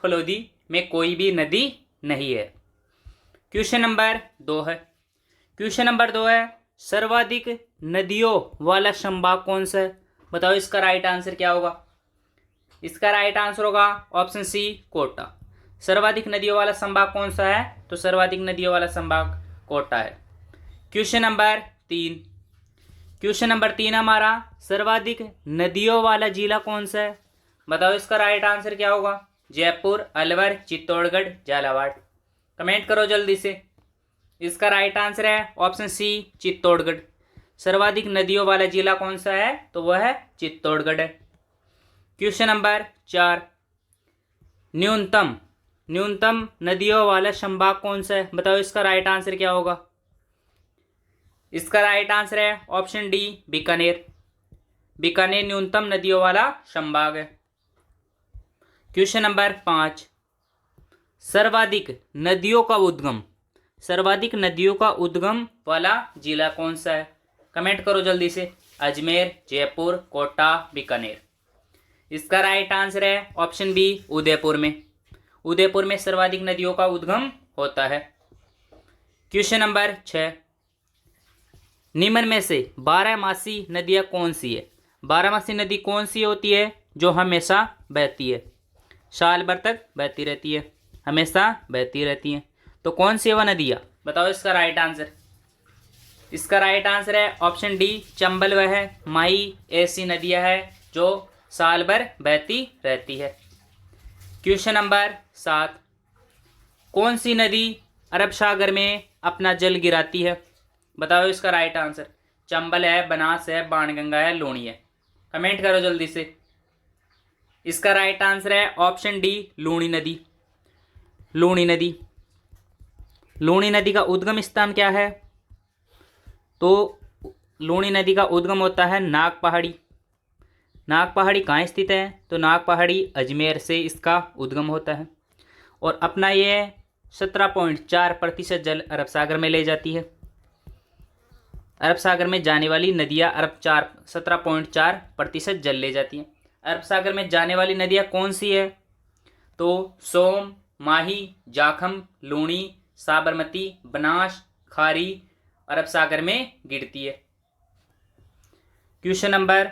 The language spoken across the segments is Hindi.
फलोदी में कोई भी नदी नहीं है। क्वेश्चन नंबर 2 है। क्वेश्चन नंबर 2 है, सर्वाधिक नदियों वाला संभाग कौन सा है? बताओ इसका राइट आंसर क्या होगा? इसका राइट आंसर होगा ऑप्शन सी, कोटा। सर्वाधिक नदियों वाला संभाग कौन सा है? तो सर्वाधिक नदियों वाला संभाग कोटा है। Question number 3। क्वेश्चन नंबर 3 हमारा, सर्वाधिक नदियों वाला जिला कौन सा है? बताओ इसका राइट आंसर क्या होगा? जयपुर, अलवर, चित्तौड़गढ़, झालावाड़। कमेंट करो जल्दी से। इसका राइट आंसर है ऑप्शन सी, चित्तौड़गढ़। सर्वाधिक नदियों वाला जिला कौन सा है? तो वह है चित्तौड़गढ़ है। क्वेश्चन नंबर 4, न्यूनतम नदियों वाला संभाग कौन सा है? बताओ इसका राइट आंसर क्या होगा? इसका राइट आंसर है ऑप्शन डी, बीकानेर। बीकानेर न्यूनतम नदियों वाला संभाग है। क्वेश्चन नंबर 5, सर्वाधिक नदियों का उद्गम वाला जिला कौन सा है? कमेंट करो जल्दी से। अजमेर, जयपुर, कोटा, बीकानेर। इसका राइट आंसर है ऑप्शन बी, उदयपुर में। उदयपुर में सर्वाधिक नदियों का उद्गम होता है। क्वेश्चन नंबर 6, निम्न में से बारहमासी नदियाँ कौन सी है? बारहमासी नदी कौन सी होती है जो हमेशा बहती है, साल भर तक बहती रहती है, हमेशा बहती रहती है? तो कौन सी है वह नदियाँ? बताओ इसका राइट आंसर। इसका राइट आंसर है ऑप्शन डी, चंबल वह है, माही ऐसी नदियाँ है जो साल भर बहती रहती है। क्वेश्चन नंबर 7, कौन सी नदी अरब सागर में अपना जल गिराती है? बताओ इसका राइट आंसर। चंबल है, बनास है, बाणगंगा है, लूणी है। कमेंट करो जल्दी से। इसका राइट आंसर है ऑप्शन डी, लूणी नदी। लूणी नदी। लूणी नदी का उद्गम स्थान क्या है? तो लूणी नदी का उद्गम होता है नाग पहाड़ी। नाग पहाड़ी कहाँ स्थित है? तो नाग पहाड़ी अजमेर से इसका उद्गम होता है और अपना ये 17.4% जल अरब सागर में ले जाती है। अरब सागर में जाने वाली नदियाँ 17.4% जल ले जाती हैं। अरब सागर में जाने वाली नदियाँ कौन सी है? तो सोम, माही, जाखम, लूणी, साबरमती, बनास, खारी अरब सागर में गिरती है। क्वेश्चन नंबर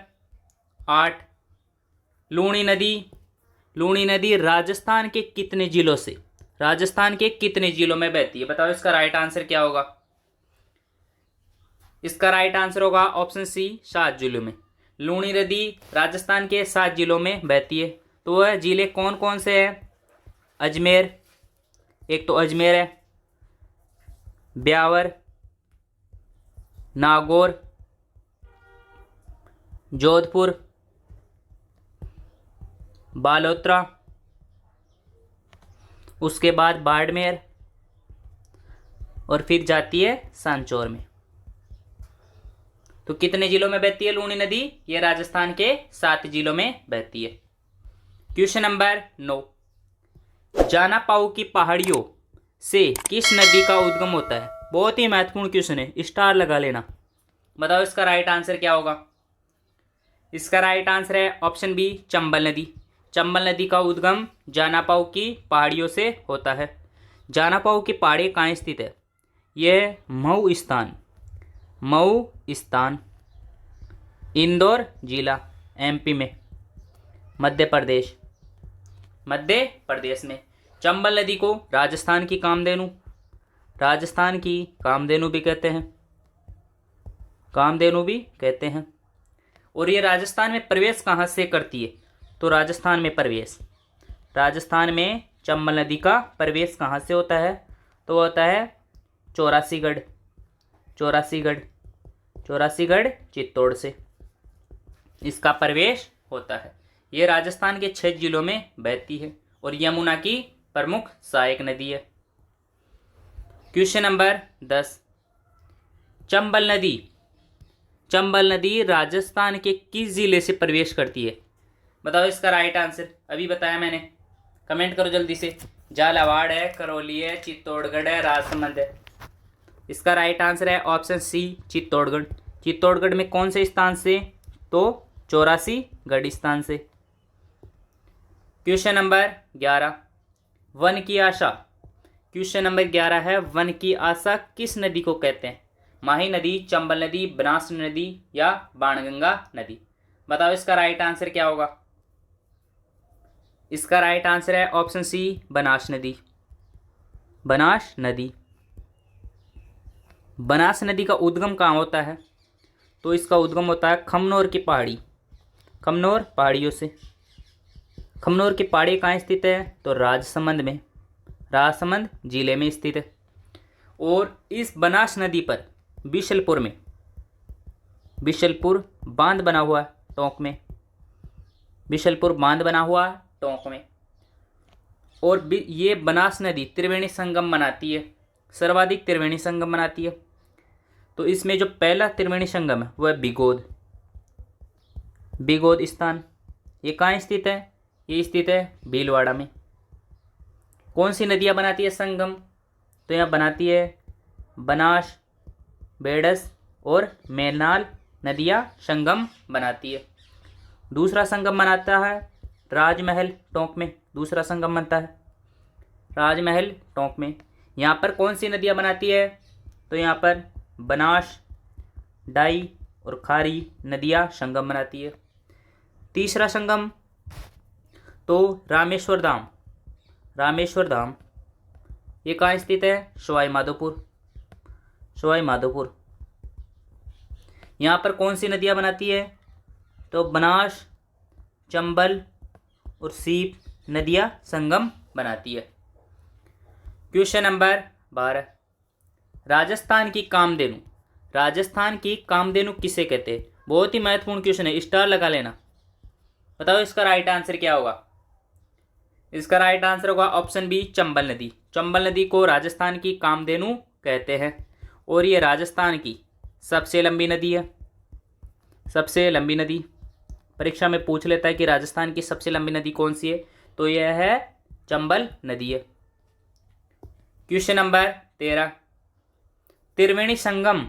8, लूणी नदी राजस्थान के कितने जिलों में बहती है? बताओ इसका राइट आंसर क्या होगा? इसका राइट आंसर होगा ऑप्शन सी, 7 जिलों में। लूणी नदी राजस्थान के 7 जिलों में बहती है। तो वह जिले कौन कौन से हैं? अजमेर, एक तो अजमेर है, ब्यावर, नागौर, जोधपुर, बालोतरा, उसके बाद बाड़मेर और फिर जाती है सांचौर में। तो कितने जिलों में बहती है लूणी नदी? ये राजस्थान के 7 जिलों में बहती है। क्वेश्चन नंबर 9, जाना पाऊ की पहाड़ियों से किस नदी का उद्गम होता है? बहुत ही महत्वपूर्ण क्वेश्चन है, स्टार लगा लेना। बताओ इसका राइट आंसर क्या होगा? इसका राइट आंसर है ऑप्शन बी, चंबल नदी। चंबल नदी का उद्गम जाना पाऊ की पहाड़ियों से होता है। जाना पाऊ की पहाड़ी कहाँ स्थित है? यह मऊ स्थान, इंदौर जिला, एमपी में, मध्य प्रदेश में। चंबल नदी को राजस्थान की कामधेनु भी कहते हैं। और ये राजस्थान में प्रवेश कहाँ से करती है? तो राजस्थान में चंबल नदी का प्रवेश कहाँ से होता है? तो होता है चौरासीगढ़, चित्तौड़ से इसका प्रवेश होता है। ये राजस्थान के 6 जिलों में बहती है और यमुना की प्रमुख सहायक नदी है। क्वेश्चन नंबर 10, चंबल नदी राजस्थान के किस जिले से प्रवेश करती है? बताओ इसका राइट आंसर। अभी बताया मैंने, कमेंट करो जल्दी से। झालावाड़ है, करौली है, चित्तौड़गढ़ है, राजसमंद है। इसका राइट आंसर है ऑप्शन सी, चित्तौड़गढ़। चित्तौड़गढ़ में कौन से स्थान से? तो 84 गढ़ स्थान से। क्वेश्चन नंबर 11, वन की आशा, क्वेश्चन नंबर 11 है, वन की आशा किस नदी को कहते हैं? माही नदी, चंबल नदी, बनास नदी या बाणगंगा नदी? बताओ इसका राइट आंसर क्या होगा। इसका राइट आंसर है ऑप्शन सी, बनास नदी। बनास नदी। बनास नदी का उद्गम कहाँ होता है? तो इसका उद्गम होता है खमनोर की पहाड़ी, खमनोर पहाड़ियों से। खमनोर की पहाड़ी कहाँ स्थित है? तो राजसमंद में, राजसमंद जिले में स्थित है। और इस बनास नदी पर बिशलपुर में, बिशलपुर बांध बना हुआ है टोंक में, बिशलपुर बांध बना हुआ है टोंक में। और ये बनास नदी त्रिवेणी संगम बनाती है, सर्वाधिक त्रिवेणी संगम बनाती है। तो इसमें जो पहला त्रिवेणी संगम है वह बिगोद, बिगोद स्थान, ये कहाँ स्थित है? ये स्थित है भीलवाड़ा में। कौन सी नदियाँ बनाती है संगम? तो यहाँ बनाती है बनास, बेडस और मेनाल नदियाँ संगम बनाती है। दूसरा संगम बनाता है राजमहल टोंक में, दूसरा संगम बनता है राजमहल टोंक में। यहाँ पर कौन सी नदियाँ बनाती है? तो यहाँ पर बनास, डाई और खारी नदियाँ संगम बनाती है। तीसरा संगम तो रामेश्वर धाम, रामेश्वर धाम ये कहाँ स्थित है? सवाई माधोपुर, सवाई माधोपुर। यहाँ पर कौन सी नदियाँ बनाती है? तो बनास, चंबल और सीप नदियाँ संगम बनाती है। क्वेश्चन नंबर 12, राजस्थान की कामधेनु, राजस्थान की कामधेनु किसे कहते हैं? बहुत ही महत्वपूर्ण क्वेश्चन है, स्टार लगा लेना। बताओ इसका राइट आंसर क्या होगा। इसका राइट आंसर होगा ऑप्शन बी, चंबल नदी। चंबल नदी को राजस्थान की कामधेनु कहते हैं और ये राजस्थान की सबसे लंबी नदी है, सबसे लंबी नदी। परीक्षा में पूछ लेता है कि राजस्थान की सबसे लंबी नदी कौन सी है, तो यह है चंबल नदी है। क्वेश्चन नंबर 13, त्रिवेणी संगम,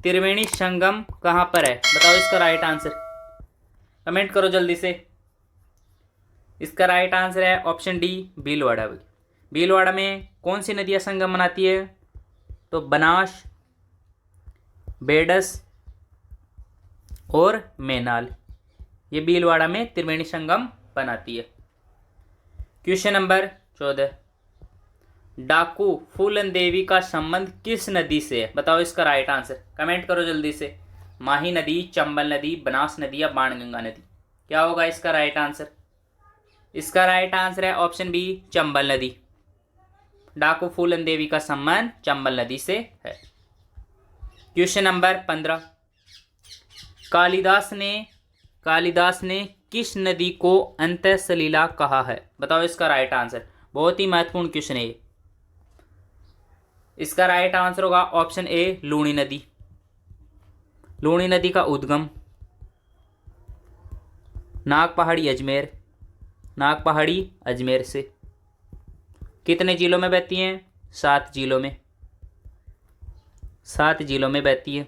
त्रिवेणी संगम कहाँ पर है? बताओ इसका राइट आंसर, कमेंट करो जल्दी से। इसका राइट आंसर है ऑप्शन डी, भीलवाड़ा। भीलवाड़ा में कौन सी नदियाँ संगम बनाती है? तो बनास, बेडस और मेनाल, ये भीलवाड़ा में त्रिवेणी संगम बनाती है। क्वेश्चन नंबर 14, डाकू फूलन देवी का संबंध किस नदी से है? बताओ इसका राइट आंसर, कमेंट करो जल्दी से। माही नदी, चंबल नदी, बनास नदी या बाणगंगा नदी? क्या होगा इसका राइट आंसर? इसका राइट आंसर है ऑप्शन बी, चंबल नदी। डाकू फूलन देवी का संबंध चंबल नदी से है। क्वेश्चन नंबर 15, कालिदास ने किस नदी को अंतःसलीला कहा है? बताओ इसका राइट आंसर, बहुत ही महत्वपूर्ण क्वेश्चन है। इसका राइट आंसर होगा ऑप्शन ए, लूणी नदी। लूणी नदी का उद्गम नागपहाड़ी अजमेर, नागपहाड़ी अजमेर से। कितने जिलों में बहती हैं? 7 जिलों में, 7 जिलों में बहती है।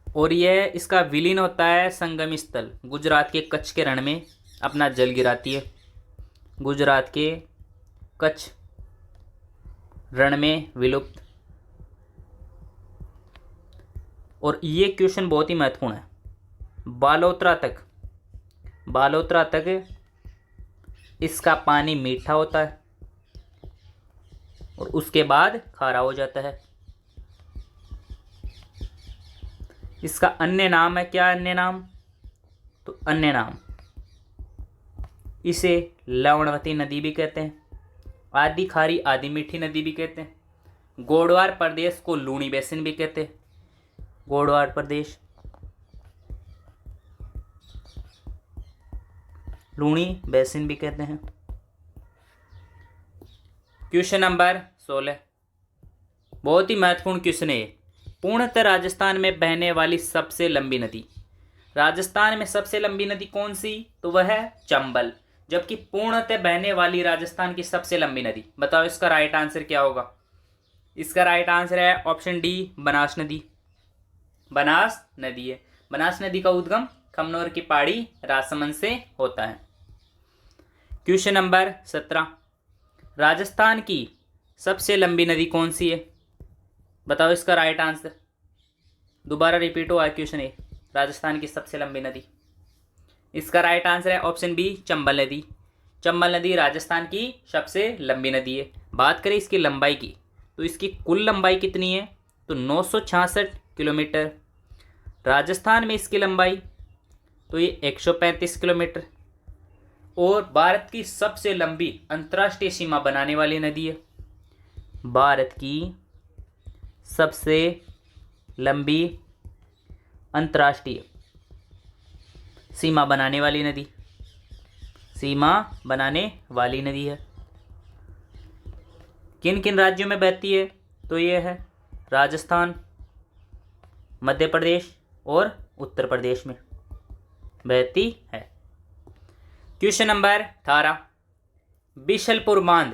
और यह इसका विलीन होता है संगम स्थल गुजरात के कच्छ के रण में अपना जल गिराती है, गुजरात के कच्छ रण में विलुप्त। और ये क्वेश्चन बहुत ही महत्वपूर्ण है। बालोतरा तक इसका पानी मीठा होता है और उसके बाद खारा हो जाता है। इसका अन्य नाम है क्या? अन्य नाम, तो अन्य नाम इसे लवणवती नदी भी कहते हैं, आदि खारी आदि मीठी नदी भी कहते हैं। गोडवार प्रदेश को लूणी बेसिन भी कहते हैं, गोडवार प्रदेश लूणी बेसिन भी कहते हैं। क्वेश्चन नंबर 16, बहुत ही महत्वपूर्ण क्वेश्चन है। पूर्णतः राजस्थान में बहने वाली सबसे लंबी नदी, राजस्थान में सबसे लंबी नदी कौन सी? तो वह है चंबल। जबकि पूर्णतः बहने वाली राजस्थान की सबसे लंबी नदी, बताओ इसका राइट आंसर क्या होगा। इसका राइट आंसर है ऑप्शन डी, बनास नदी। बनास नदी है। बनास नदी का उद्गम खमनोर की पहाड़ी राजसमंद से होता है। क्वेश्चन नंबर 17, राजस्थान की सबसे लंबी नदी कौन सी है? बताओ इसका राइट आंसर। दोबारा रिपीट हुआ है क्वेश्चन ए, राजस्थान की सबसे लंबी नदी। इसका राइट आंसर है ऑप्शन बी, चंबल नदी। चंबल नदी राजस्थान की सबसे लंबी नदी है। बात करें इसकी लंबाई की, तो इसकी कुल लंबाई कितनी है? तो 966 किलोमीटर। राजस्थान में इसकी लंबाई तो ये 135 किलोमीटर। और भारत की सबसे लंबी अंतर्राष्ट्रीय सीमा बनाने वाली नदी है। भारत की सबसे लंबी अंतर्राष्ट्रीय सीमा बनाने वाली नदी, सीमा बनाने वाली नदी है। किन किन राज्यों में बहती है? तो ये है राजस्थान, मध्य प्रदेश और उत्तर प्रदेश में बहती है। क्वेश्चन नंबर 18, बिशलपुर बांध।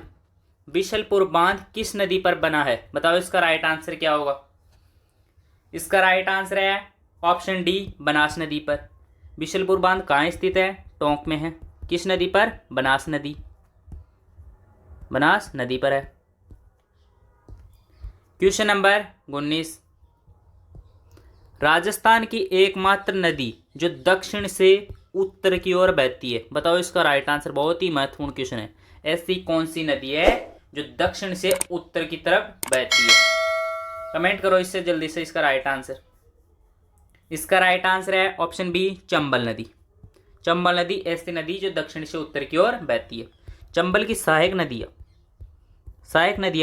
बिशलपुर बांध किस नदी पर बना है? बताओ इसका राइट आंसर क्या होगा। इसका राइट आंसर है ऑप्शन डी, बनास नदी पर। बिशलपुर बांध कहाँ स्थित है? टोंक में है। किस नदी पर? बनास नदी, बनास नदी पर है। क्वेश्चन नंबर 19, राजस्थान की एकमात्र नदी जो दक्षिण से उत्तर की ओर बहती है। बताओ इसका राइट आंसर। बहुत ही महत्वपूर्ण क्वेश्चन है। ऐसी कौन सी नदी है जो दक्षिण से उत्तर की तरफ बहती है? कमेंट करो इससे जल्दी से इसका राइट आंसर। इसका राइट आंसर है ऑप्शन बी, चंबल नदी। चंबल नदी ऐसी नदी जो दक्षिण से उत्तर की ओर बहती है। चंबल की सहायक नदियाँ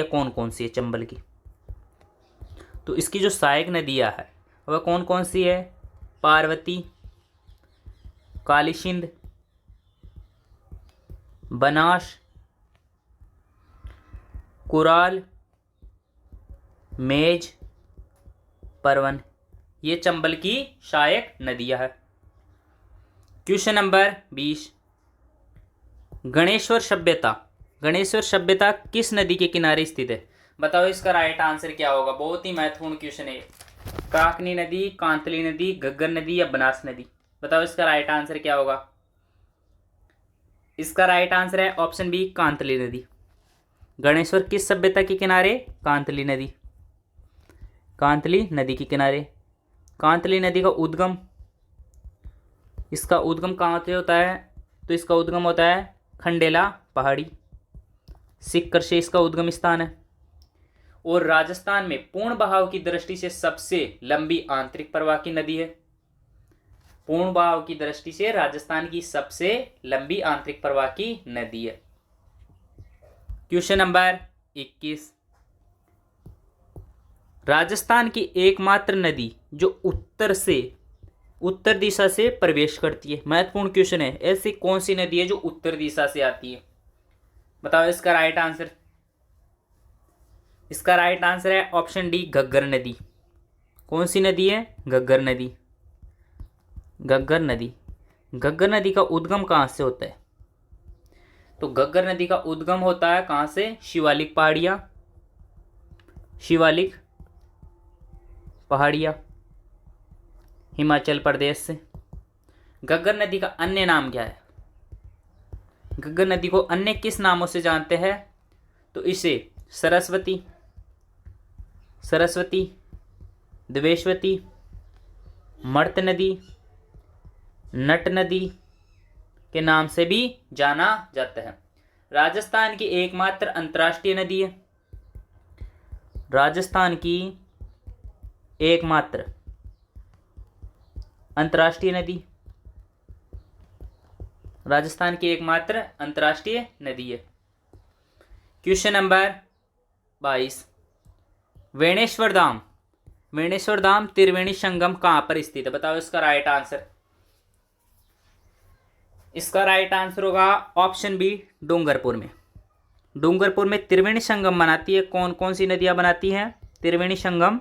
कौन कौन सी है चंबल की? तो इसकी जो सहायक नदियाँ है वह कौन कौन सी है? पार्वती, काली सिंध, बनास, कुराल, मेज, परवन। ये चंबल की सहायक नदियां है। क्वेश्चन नंबर 20, गणेश्वर सभ्यता। गणेश्वर सभ्यता किस नदी के किनारे स्थित है? बताओ इसका राइट आंसर क्या होगा। बहुत ही महत्वपूर्ण क्वेश्चन है। काकनी नदी, कांतली नदी, घग्गर नदी या बनास नदी? बताओ इसका राइट आंसर क्या होगा। इसका राइट आंसर है ऑप्शन बी, कांतली नदी। गणेश्वर किस सभ्यता के किनारे? कांतली नदी, कांतली नदी के किनारे। कांतली नदी का उद्गम, इसका उद्गम कहाँ से होता है? तो इसका उद्गम होता है खंडेला पहाड़ी, सिक्कर से इसका उद्गम स्थान है। और राजस्थान में पूर्ण बहाव की दृष्टि से सबसे लंबी आंतरिक प्रवाह की नदी है। पूर्ण बहाव की दृष्टि से राजस्थान की सबसे लंबी आंतरिक प्रवाह की नदी है। क्वेश्चन नंबर 21, राजस्थान की एकमात्र नदी जो उत्तर दिशा से प्रवेश करती है। महत्वपूर्ण क्वेश्चन है। ऐसी कौन सी नदी है जो उत्तर दिशा से आती है? बताओ इसका राइट आंसर। इसका राइट आंसर है ऑप्शन डी, घग्गर नदी। कौन सी नदी है? घग्गर नदी, घग्गर नदी। घग्गर नदी का उद्गम कहाँ से होता है? तो घग्गर नदी का उद्गम होता है कहाँ से? शिवालिक पहाड़ियाँ, शिवालिक पहाड़ियाँ, हिमाचल प्रदेश से। घग्गर नदी का अन्य नाम क्या है? घग्गर नदी को अन्य किस नामों से जानते हैं? तो इसे सरस्वती, सरस्वती, द्वेश्वती, मर्त नदी, नट नदी के नाम से भी जाना जाता है। राजस्थान की एकमात्र अंतर्राष्ट्रीय नदी है। राजस्थान की एकमात्र अंतर्राष्ट्रीय नदी, राजस्थान की एकमात्र अंतर्राष्ट्रीय नदी है। क्वेश्चन नंबर 22, वेणेश्वर धाम। वेणेश्वर धाम त्रिवेणी संगम कहाँ पर स्थित है? बताओ इसका राइट आंसर। इसका राइट आंसर होगा ऑप्शन बी, डूंगरपुर में। डूंगरपुर में त्रिवेणी संगम बनाती है। कौन कौन सी नदियां बनाती हैं त्रिवेणी संगम?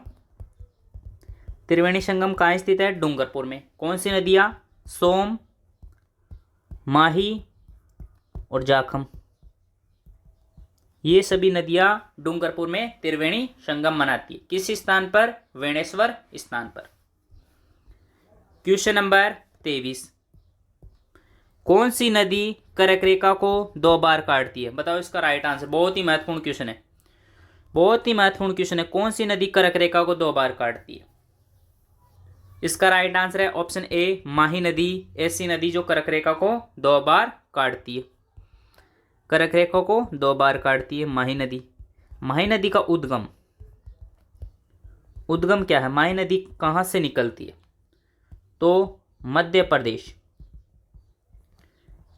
त्रिवेणी संगम कहाँ स्थित है? डूंगरपुर में। कौन सी नदियां? सोम, माही और जाखम। ये सभी नदियां डूंगरपुर में त्रिवेणी संगम बनाती है। किस स्थान पर? वेणेश्वर स्थान पर। क्वेश्चन नंबर 23, कौन सी नदी कर्क रेखा को 2 बार काटती है? बताओ इसका राइट आंसर। बहुत ही महत्वपूर्ण क्वेश्चन है, बहुत ही महत्वपूर्ण क्वेश्चन है। कौन सी नदी कर्क रेखा को 2 बार काटती है? इसका राइट आंसर है ऑप्शन ए माही नदी। ऐसी नदी जो कर्क रेखा को 2 बार काटती है, कर्क रेखा को 2 बार काटती है माही नदी। माही नदी का उद्गम क्या है? माही नदी कहाँ से निकलती है? तो मध्य प्रदेश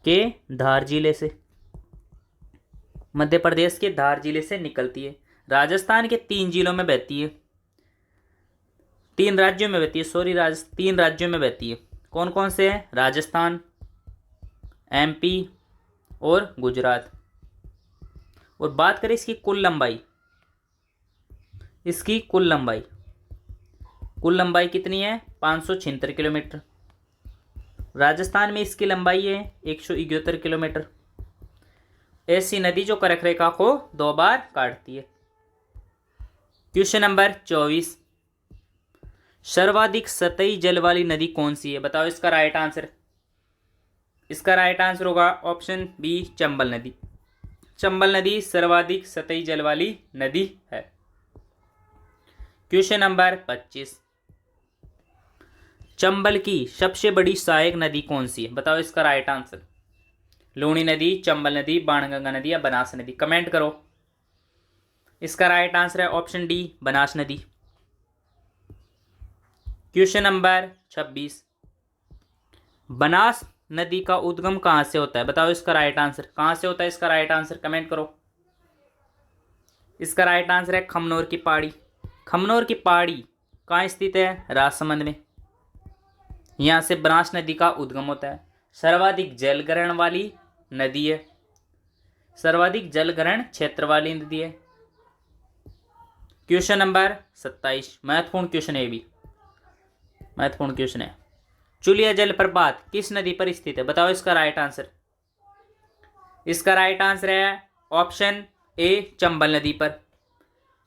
के धार जिले से, मध्य प्रदेश के धार जिले से निकलती है। राजस्थान के 3 जिलों में बहती है, 3 राज्यों में बहती है, 3 राज्यों में बहती है। कौन कौन से हैं? राजस्थान, एमपी और गुजरात। और बात करें इसकी कुल लंबाई, इसकी कुल लंबाई कितनी है? 576 किलोमीटर। राजस्थान में इसकी लंबाई है 171 किलोमीटर। ऐसी नदी जो कर्क रेखा को 2 बार काटती है। क्वेश्चन नंबर 24, सर्वाधिक सतही जल वाली नदी कौन सी है? बताओ इसका राइट आंसर। इसका राइट आंसर होगा ऑप्शन बी चंबल नदी। चंबल नदी सर्वाधिक सतही जल वाली नदी है। क्वेश्चन नंबर 25, चंबल की सबसे बड़ी सहायक नदी कौन सी है? बताओ इसका राइट आंसर। लूणी नदी, चंबल नदी, बाणगंगा नदी या बनास नदी? कमेंट करो। इसका राइट आंसर है ऑप्शन डी बनास नदी। क्वेश्चन नंबर 26, बनास नदी का उद्गम कहां से होता है? बताओ इसका राइट आंसर। कहां से होता है इसका राइट आंसर? कमेंट करो। इसका राइट आंसर है खमनोर की पहाड़ी। खमनोर की पहाड़ी कहाँ स्थित है? राजसमंद में। यहाँ से बनास नदी का उद्गम होता है। सर्वाधिक जलग्रहण वाली नदी है, सर्वाधिक जलग्रहण क्षेत्र वाली नदी है। क्वेश्चन नंबर 27, महत्वपूर्ण क्वेश्चन है, ये भी महत्वपूर्ण क्वेश्चन है। चुलिया जलप्रपात किस नदी पर स्थित है? बताओ इसका राइट आंसर। इसका राइट आंसर है ऑप्शन ए चंबल नदी पर।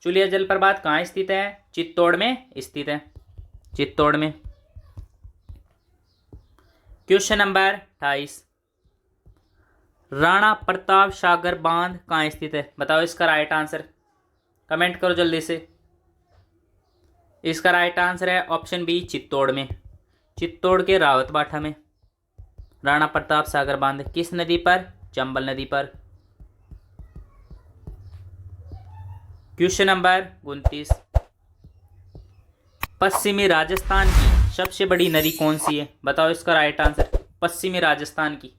चुलिया जलप्रपात कहाँ स्थित है? चित्तौड़ में स्थित है, चित्तौड़ में। क्वेश्चन नंबर 28, राणा प्रताप सागर बांध कहाँ स्थित है? बताओ इसका राइट आंसर। कमेंट करो जल्दी से। इसका राइट आंसर है ऑप्शन बी चित्तौड़ में, चित्तौड़ के रावतबाठा में। राणा प्रताप सागर बांध किस नदी पर? चंबल नदी पर। क्वेश्चन नंबर 29, पश्चिमी राजस्थान की सबसे बड़ी नदी कौन सी है? बताओ इसका राइट आंसर। पश्चिमी राजस्थान की,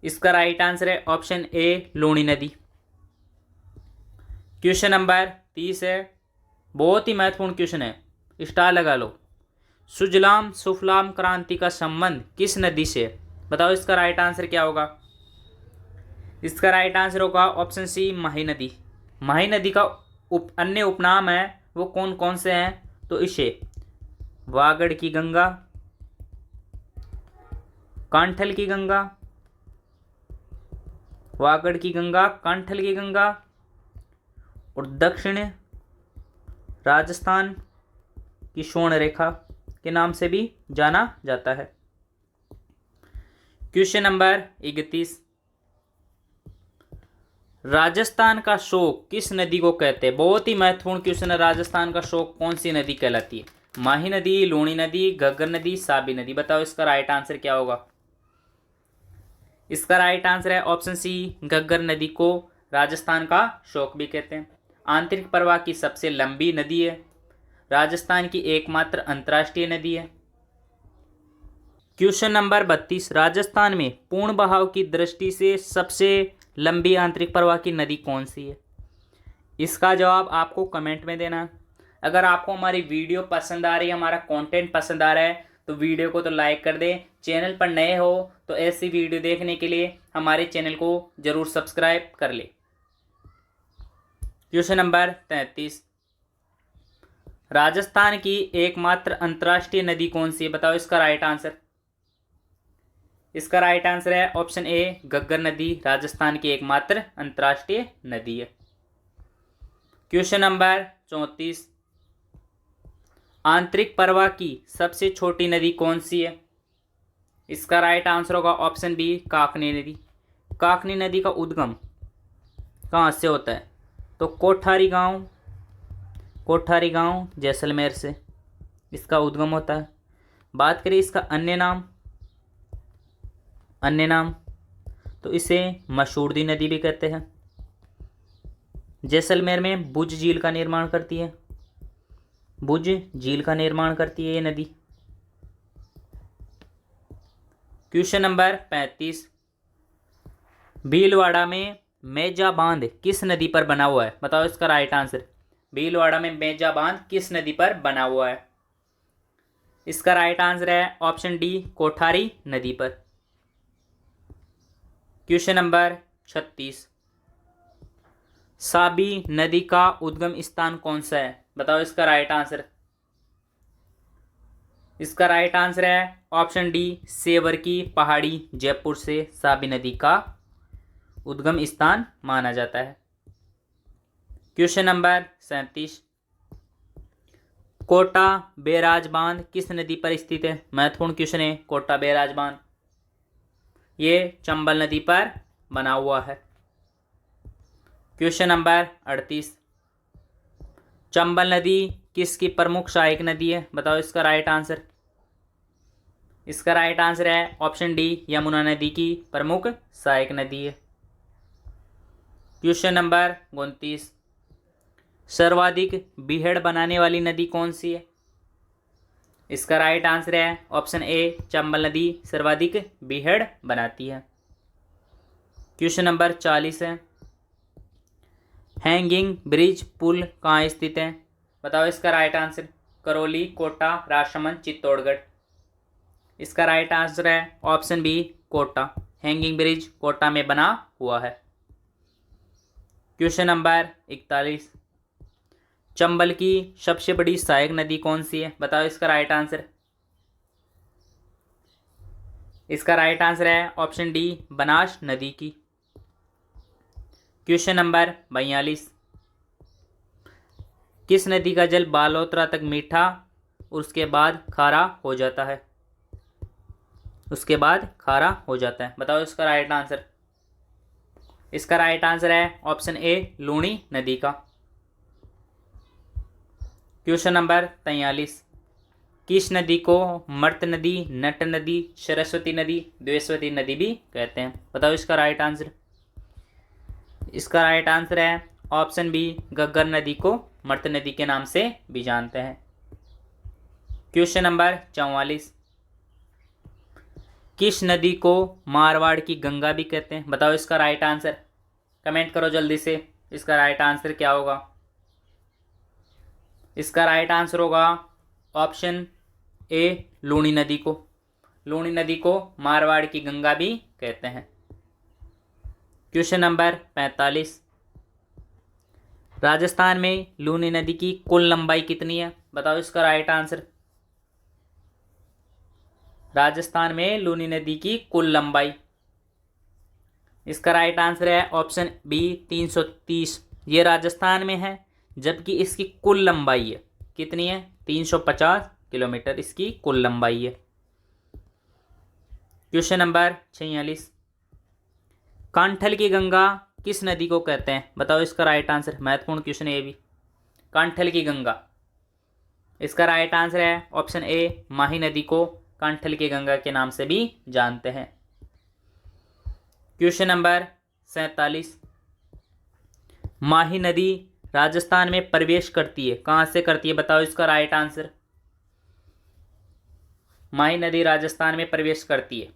इसका राइट आंसर है ऑप्शन ए लूणी नदी। क्वेश्चन नंबर 30 है, बहुत ही महत्वपूर्ण क्वेश्चन है, स्टार लगा लो। सुजलाम सुफलाम क्रांति का संबंध किस नदी से है? बताओ इसका राइट आंसर क्या होगा। इसका राइट आंसर होगा ऑप्शन सी माही नदी। माही नदी का अन्य उपनाम है वो कौन कौन से हैं? तो इसे वागड़ की गंगा, कांठल की गंगा, वागड़ की गंगा, कांठल की गंगा और दक्षिण राजस्थान की स्वर्ण रेखा के नाम से भी जाना जाता है। क्वेश्चन नंबर 31, राजस्थान का शोक किस नदी को कहते हैं? बहुत ही महत्वपूर्ण क्वेश्चन है। राजस्थान का शोक कौन सी नदी कहलाती है? माही नदी, लूणी नदी, घग्गर नदी, साबी नदी? बताओ इसका राइट आंसर क्या होगा। इसका राइट आंसर है ऑप्शन सी घग्गर नदी को राजस्थान का शोक भी कहते हैं। आंतरिक प्रवाह की सबसे लंबी नदी है, राजस्थान की एकमात्र अंतर्राष्ट्रीय नदी है। क्वेश्चन नंबर 32, राजस्थान में पूर्ण बहाव की दृष्टि से सबसे लंबी आंतरिक प्रवाह की नदी कौन सी है? इसका जवाब आपको कमेंट में देना। अगर आपको हमारी वीडियो पसंद आ रही है, हमारा कंटेंट पसंद आ रहा है तो वीडियो को तो लाइक कर दें। चैनल पर नए हो तो ऐसी वीडियो देखने के लिए हमारे चैनल को जरूर सब्सक्राइब कर ले। क्वेश्चन नंबर 33, राजस्थान की एकमात्र अंतर्राष्ट्रीय नदी कौन सी है? बताओ इसका राइट आंसर। इसका राइट आंसर है ऑप्शन ए घग्गर नदी, राजस्थान की एकमात्र अंतर्राष्ट्रीय नदी है। क्वेश्चन नंबर 34, आंतरिक प्रवाह की सबसे छोटी नदी कौन सी है? इसका राइट आंसर होगा ऑप्शन बी काकनी नदी। काकनी नदी का उद्गम कहाँ से होता है? तो कोठारी गांव जैसलमेर से इसका उद्गम होता है। बात करें इसका अन्य नाम तो इसे मशहूरदी नदी भी कहते हैं। जैसलमेर में भुज झील का निर्माण करती है ये नदी। क्वेश्चन नंबर 35, भीलवाड़ा में मेजा बांध किस नदी पर बना हुआ है? बताओ इसका राइट आंसर। भीलवाड़ा में मेजा बांध किस नदी पर बना हुआ है? इसका राइट आंसर है ऑप्शन डी कोठारी नदी पर। क्वेश्चन नंबर 36, साबी नदी का उद्गम स्थान कौन सा है? बताओ इसका राइट आंसर। इसका राइट आंसर है ऑप्शन डी सेवर की पहाड़ी जयपुर से साबी नदी का उद्गम स्थान माना जाता है। क्वेश्चन नंबर 37, कोटा बैराज बांध किस नदी पर स्थित है? महत्वपूर्ण क्वेश्चन है। कोटा बैराज बांध ये चंबल नदी पर बना हुआ है। क्वेश्चन नंबर 38, चंबल नदी किसकी प्रमुख सहायक नदी है? बताओ इसका राइट आंसर। इसका राइट आंसर है ऑप्शन डी यमुना नदी की प्रमुख सहायक नदी है। क्वेश्चन नंबर 29, सर्वाधिक बीहड़ बनाने वाली नदी कौन सी है? इसका राइट आंसर है ऑप्शन ए चंबल नदी सर्वाधिक बीहड़ बनाती है। क्वेश्चन नंबर 40 है, हैंगिंग ब्रिज पुल कहाँ स्थित है? बताओ इसका राइट आंसर। करौली, कोटा, राजसमंद, चित्तौड़गढ़। इसका राइट आंसर है option B Kota. Hanging bridge Kota में बना हुआ है। क्वेश्चन नंबर 41, चंबल की सबसे बड़ी सहायक नदी कौन सी है? बताओ इसका राइट आंसर। इसका राइट आंसर है ऑप्शन डी बनास नदी की। क्वेश्चन नंबर 42, किस नदी का जल बालोतरा तक मीठा और उसके बाद खारा हो जाता है? बताओ इसका राइट आंसर। इसका राइट आंसर है ऑप्शन ए लूणी नदी का। क्वेश्चन नंबर 43, किस नदी को मर्त नदी, नट नदी, सरस्वती नदी, द्वेषवती नदी भी कहते हैं? बताओ इसका राइट आंसर। इसका राइट आंसर है ऑप्शन बी घग्गर नदी को मर्त नदी के नाम से भी जानते हैं। क्वेश्चन नंबर 44, किस नदी को मारवाड़ की गंगा भी कहते हैं? बताओ इसका राइट आंसर। कमेंट करो जल्दी से, इसका राइट आंसर क्या होगा? इसका राइट आंसर होगा ऑप्शन ए लूणी नदी को मारवाड़ की गंगा भी कहते हैं। क्वेश्चन नंबर 45, राजस्थान में लूनी नदी की कुल लंबाई कितनी है? बताओ इसका राइट आंसर। राजस्थान में लूनी नदी की कुल लंबाई, इसका राइट आंसर है ऑप्शन बी 330। ये राजस्थान में है, जबकि इसकी कुल लंबाई है कितनी है? 350 किलोमीटर इसकी कुल लंबाई है। क्वेश्चन नंबर 46, कांठल की गंगा किस नदी को कहते हैं? बताओ इसका राइट आंसर। महत्वपूर्ण क्वेश्चन है ये भी। कांठल की गंगा, इसका राइट आंसर है ऑप्शन ए माही नदी को कांठल की गंगा के नाम से भी जानते हैं। क्वेश्चन नंबर 47, माही नदी राजस्थान में प्रवेश करती है, कहाँ से करती है? बताओ इसका राइट आंसर। माही नदी राजस्थान में प्रवेश करती है,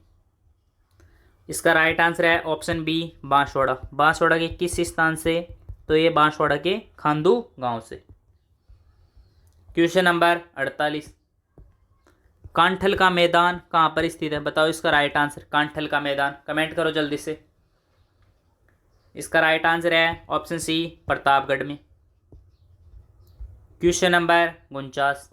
इसका राइट आंसर है ऑप्शन बी बांसवाड़ा। बांसवाड़ा के किस स्थान से? तो ये बांसवाड़ा के खांदू गांव से। क्वेश्चन नंबर 48, कांठल का मैदान कहाँ पर स्थित है? बताओ इसका राइट आंसर। कांठल का मैदान, कमेंट करो जल्दी से। इसका राइट आंसर है ऑप्शन सी प्रतापगढ़ में। क्वेश्चन नंबर 49,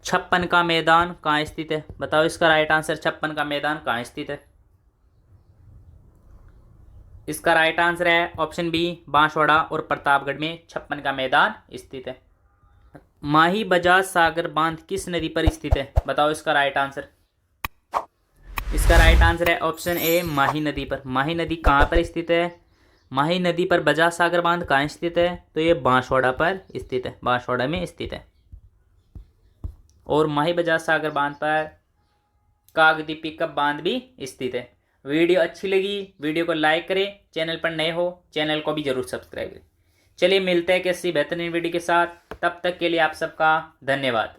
छप्पन का मैदान कहाँ स्थित है? बताओ इसका राइट आंसर। छप्पन का मैदान कहाँ स्थित है? इसका राइट आंसर है ऑप्शन बी बांसवाड़ा और प्रतापगढ़ में छप्पन का मैदान स्थित है। माही बजाज सागर बांध किस नदी पर स्थित है? बताओ इसका राइट आंसर। इसका राइट आंसर है ऑप्शन ए माही नदी पर। माही नदी कहाँ पर स्थित है? माही नदी पर बजाज सागर बांध कहाँ स्थित है? तो ये बांसवाड़ा पर स्थित है, बांसवाड़ा में स्थित है। और माही बजाज सागर बांध पर कागदी पिकअप बांध भी स्थित है। वीडियो अच्छी लगी, वीडियो को लाइक करें, चैनल पर नए हो चैनल को भी जरूर सब्सक्राइब करें। चलिए मिलते हैं किसी बेहतरीन वीडियो के साथ, तब तक के लिए आप सबका धन्यवाद।